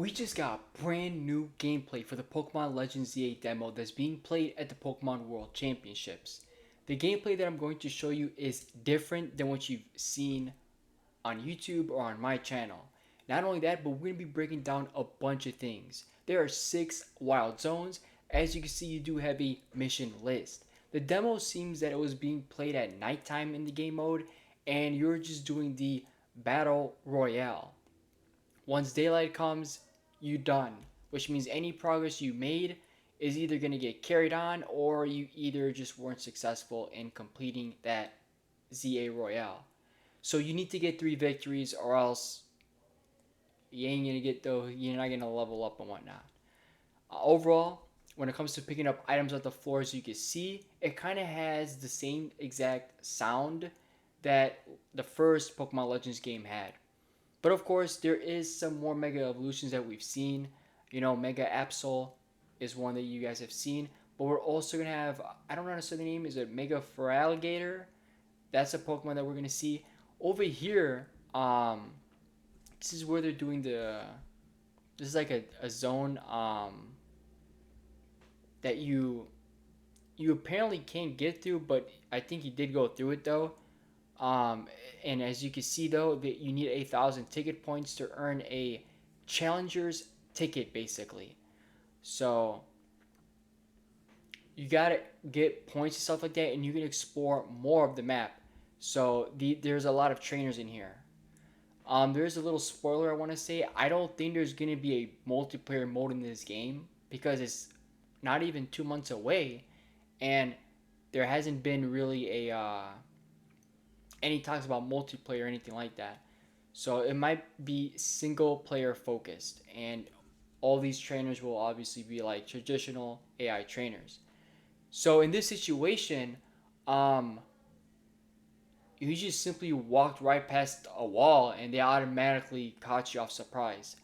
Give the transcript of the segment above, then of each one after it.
We just got brand new gameplay for the Pokémon Legends ZA demo that's being played at the Pokemon World Championships. The gameplay that I'm going to show you is different than what you've seen on YouTube or on my channel. Not only that, but we're going to be breaking down a bunch of things. There are 6 wild zones. As you can see, you do have a mission list. The demo seems that it was being played at nighttime in the game mode, and you're just doing the Battle Royale. Once daylight comes, you done. Which means any progress you made is either going to get carried on or you either just weren't successful in completing that ZA Royale. So you need to get 3 victories or else you ain't going to get those, you're not going to level up and whatnot. Overall, when it comes to picking up items off the floor, as you can see, it kind of has the same exact sound that the first Pokemon Legends game had. But of course, there is some more Mega Evolutions that we've seen. You know, Mega Absol is one that you guys have seen. But we're also going to have, I don't know how to say the name, is it Mega Feraligatr? That's a Pokemon that we're going to see. Over here, this is where they're doing this is like a zone that you apparently can't get through, but I think you did go through it though. Um, and as you can see though, that you need 1,000 ticket points to earn a challenger's ticket basically. So you gotta get points and stuff like that, and you can explore more of the map. So there's a lot of trainers in here. There's a little spoiler I want to say. I don't think there's gonna be a multiplayer mode in this game because it's not even 2 months away, and there hasn't been really a any talks about multiplayer or anything like that. So it might be single player focused, and all these trainers will obviously be like traditional AI trainers. So in this situation, um, you just simply walked right past a wall and they automatically caught you off surprise.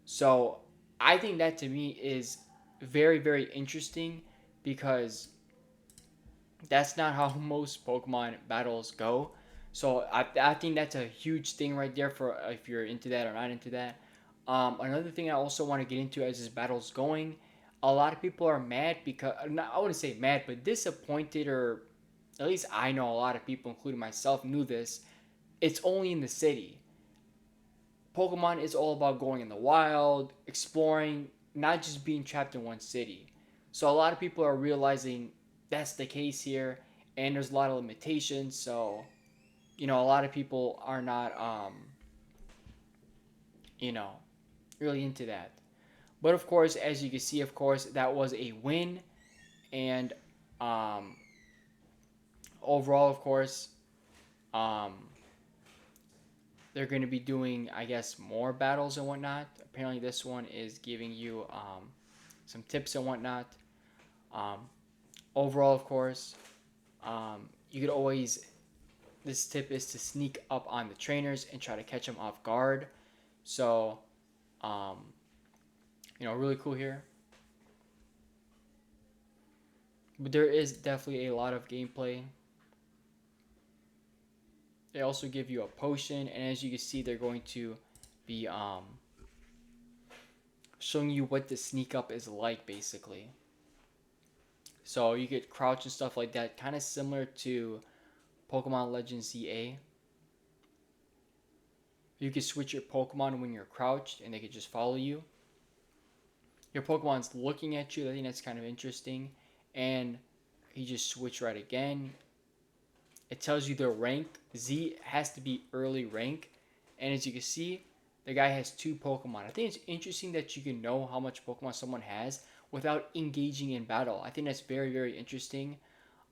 So I think that to me is very interesting because that's not how most Pokemon battles go. So I think that's a huge thing right there for if you're into that or not into that. Another thing I also want to get into as this battle's going, a lot of people are mad because I wouldn't say mad, but disappointed, or at least I know a lot of people, including myself, knew this. It's only in the city. Pokemon is all about going in the wild, exploring, not just being trapped in one city. So a lot of people are realizing that's the case here, and there's a lot of limitations. So a lot of people are not you know really into that. But of course, as you can see, of course, that was a win, and um, overall, of course, um, they're going to be doing, I guess, more battles and whatnot. Apparently, this one is giving you some tips and whatnot. Um, Overall, of course, you could always. This tip is to sneak up on the trainers and try to catch them off guard. So, um, really cool here. But there is definitely a lot of gameplay. They also give you a potion, and as you can see, they're going to be showing you what the sneak up is like, basically. So you get crouch and stuff like that, kind of similar to Pokemon Legends ZA. You can switch your Pokemon when you're crouched, and they can just follow you. Your Pokemon's looking at you. I think that's kind of interesting. And you just switch right again. It tells you their rank. Z has to be early rank. And as you can see, the guy has 2 Pokemon. I think it's interesting that you can know how much Pokemon someone has without engaging in battle. I think that's very interesting.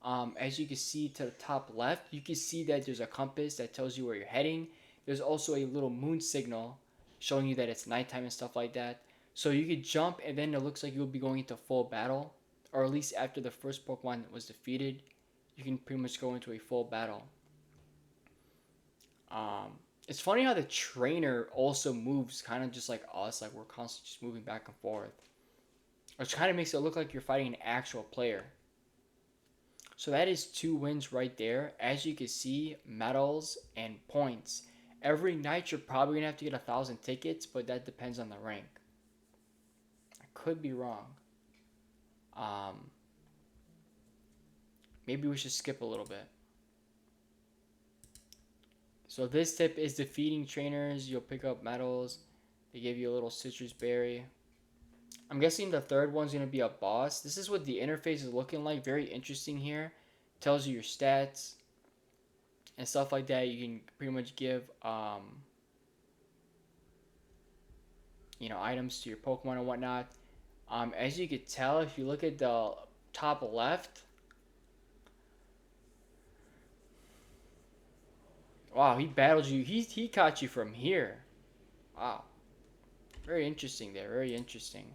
As you can see to the top left, you can see that there's a compass that tells you where you're heading. There's also a little moon signal showing you that it's nighttime and stuff like that. So you could jump, and then it looks like you'll be going into full battle, or at least after the first Pokemon was defeated, you can pretty much go into a full battle. It's funny how the trainer also moves kind of just like us, like we're constantly just moving back and forth, which kind of makes it look like you're fighting an actual player. So that is 2 wins right there. As you can see, medals and points. Every night you're probably going to have to get 1,000 tickets, but that depends on the rank. could be wrong. Um, Maybe we should skip a little bit. So this tip is defeating trainers. You'll pick up medals. They give you a little citrus berry. I'm guessing the third one's going to be a boss. This is what the interface is looking like. Very interesting here. Tells you your stats and stuff like that. You can pretty much give items to your Pokemon and whatnot. As you can tell, if you look at the top left, wow, he battled you. He caught you from here. Wow, very interesting there. Very interesting.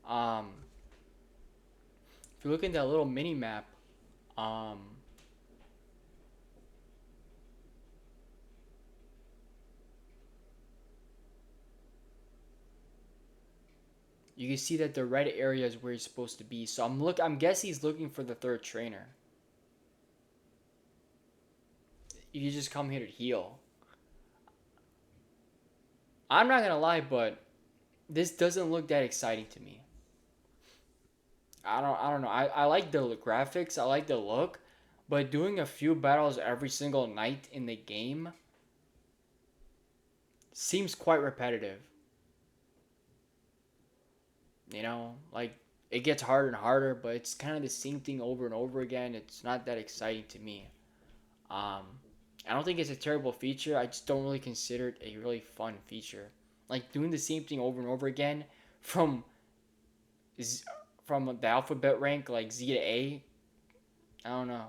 Um, if you look at that little mini map, um, you can see that the red area is where he's supposed to be. So I'm guessing he's looking for the third trainer. You just come here to heal. I'm not gonna lie, but this doesn't look that exciting to me. I don't know. I like the graphics, I like the look, but doing a few battles every single night in the game seems quite repetitive. Like it gets harder and harder, but it's kind of the same thing over and over again. It's not that exciting to me. Um, I don't think it's a terrible feature. I just don't really consider it a really fun feature. Like doing the same thing over and over again from from the alphabet rank like Z to A. I don't know.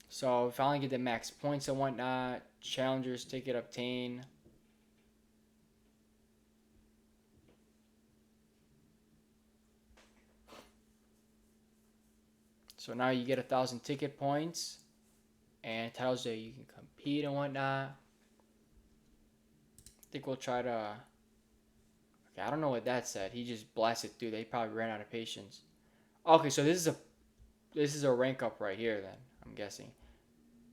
So finally get the max points and whatnot. Challengers ticket obtain. So now you get 1,000 ticket points, and it tells you you can compete and whatnot. I think we'll try to. Okay, I don't know what that said. He just blasted through. They probably ran out of patience. Okay, so this is a rank up right here. Then I'm guessing.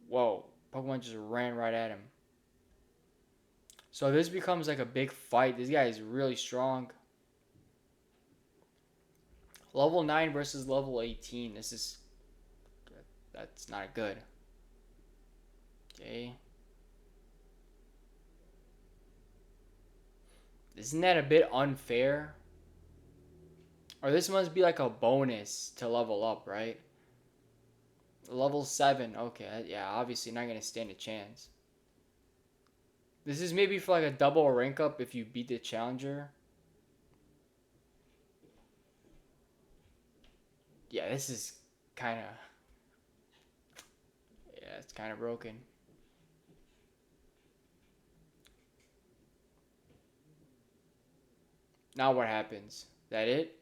Whoa, Pokemon just ran right at him. So this becomes like a big fight. This guy is really strong. Level 9 versus level 18. That's not good. Okay. Isn't that a bit unfair? Or this must be like a bonus to level up, right? Level 7. Okay, yeah, obviously not going to stand a chance. This is maybe for like a double rank up if you beat the challenger. Yeah, this is kind of... Yeah, it's kind of broken. Now what happens? That it?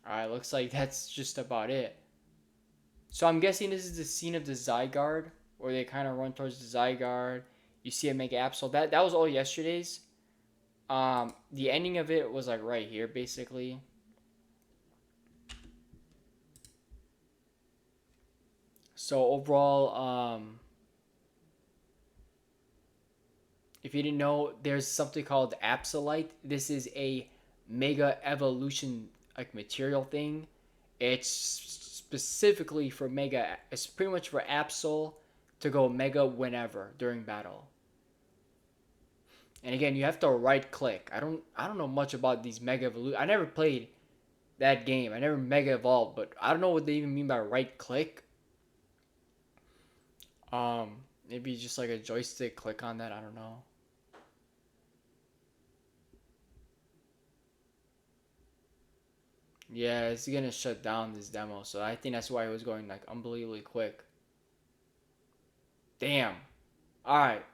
Alright, looks like that's just about it. So I'm guessing this is the scene of the Zygarde, where they kind of run towards the Zygarde. You see a Mega Absol. That was all yesterday's. The ending of it was like right here, basically. So overall, if you didn't know, there's something called Absolite. This is a Mega Evolution like material thing. It's specifically for Mega. It's pretty much for Absol to go Mega whenever during battle. And again, you have to right click. I don't know much about these Mega Evolution. I never played that game. I never Mega Evolved, but I don't know what they even mean by right click. Maybe just like a joystick click on that. I don't know. Yeah, it's gonna shut down this demo, so I think that's why it was going like unbelievably quick. Damn. All right.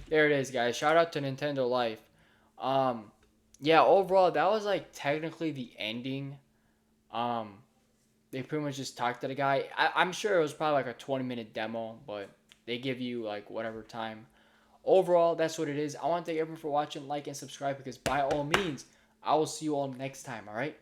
There it is, guys. Shout out to nintendolife. Um, yeah. Overall, that was like technically the ending. Um, they pretty much just talked to the guy. I'm sure it was probably like a 20-minute demo, but they give you like whatever time. Overall, that's what it is. I want to thank everyone for watching, like, and subscribe because by all means, I will see you all next time. All right.